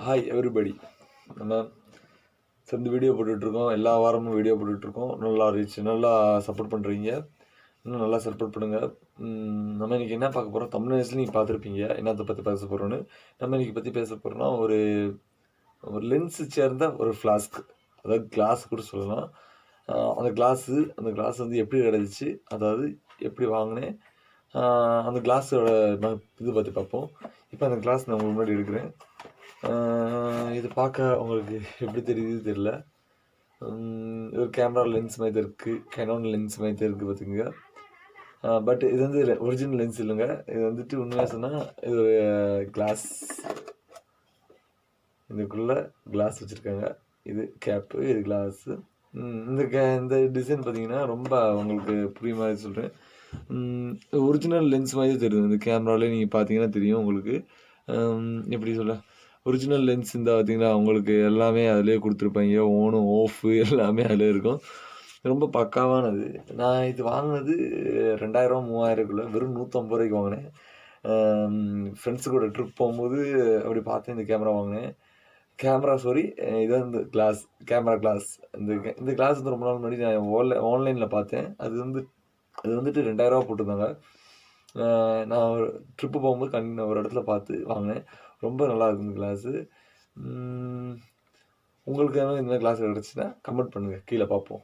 Hi everybody. நம்ம சேர்ந்து video போட்டுட்ருக்கோம். எல்லா வாரமும் வீடியோ போட்டுட்ருக்கோம். நல்லா ரீச், நல்லா சப்போர்ட் பண்ணுறீங்க. இன்னும் நல்லா சப்போர்ட் பண்ணுங்கள். நம்ம இன்றைக்கி என்ன பார்க்க போகிறோம்? தமிழ்நாட்டில் நீங்கள் பார்த்துருப்பீங்க என்னத்தை பற்றி பேச போகிறோன்னு. நம்ம இன்றைக்கி பற்றி பேச போகிறோம்னா ஒரு ஒரு லென்ஸு சேர்ந்த ஒரு ஃப்ளாஸ்க், அதாவது கிளாஸ் கூட சொல்லலாம். அந்த கிளாஸ் வந்து எப்படி கிடச்சிச்சு, அதாவது எப்படி வாங்கினேன், அந்த கிளாஸோட இது பற்றி பார்ப்போம். இப்போ அந்த கிளாஸ் நான் உங்களுக்கு முன்னாடி எடுக்கிறேன். இது பார்க்க உங்களுக்கு எப்படி தெரியுது தெரியல. ஒரு கேமரா லென்ஸ் மாதிரி இருக்குது, கெனான் லென்ஸ் மாதிரி இருக்குது பார்த்துங்க. பட் இது வந்து ஒரிஜினல் லென்ஸ் இல்லைங்க. இது வந்துட்டு உண்மையாக சொன்னால் இது ஒரு கிளாஸ், இதுக்குள்ளே கிளாஸ் வச்சுருக்காங்க. இது கேப்பு, இது கிளாஸு. இந்த டிசைன் பார்த்தீங்கன்னா ரொம்ப உங்களுக்கு புரிய மாதிரி சொல்கிறேன். ஒரிஜினல் லென்ஸ் மாதிரி தெரியும். இந்த கேமராலே நீங்கள் பார்த்தீங்கன்னா தெரியும் உங்களுக்கு. எப்படி சொல்ல, ஒரிஜினல் லென்ஸ் இந்த பார்த்தீங்கன்னா உங்களுக்கு எல்லாமே அதிலே கொடுத்துருப்பாங்க. ஓனு ஆஃபு எல்லாமே அதில் இருக்கும். ரொம்ப பக்காவானது. நான் இது வாங்கினது 2000 3000க்குள்ளே, வெறும் 150 ரூபாய்க்கு வாங்கினேன். ஃப்ரெண்ட்ஸு கூட ட்ரிப் போகும்போது அப்படி பார்த்து இந்த கேமரா வாங்கினேன். இது வந்து கேமரா கிளாஸ். இந்த கிளாஸ் வந்து ரொம்ப நாள் முன்னாடி நான் ஆன்லைனில் பார்த்தேன். அது வந்துட்டு 2000 ரூபா போட்டிருந்தாங்க. நான் ஒரு ட்ரிப்பு போகும்போது ஒரு இடத்துல பார்த்து வாங்கினேன். ரொம்ப நல்லா இருக்கும் இந்த கிளாஸு. உங்களுக்கு இந்த கிளாஸ் கிடச்சின்னா கமெண்ட் பண்ணுங்கள், கீழே பார்ப்போம்.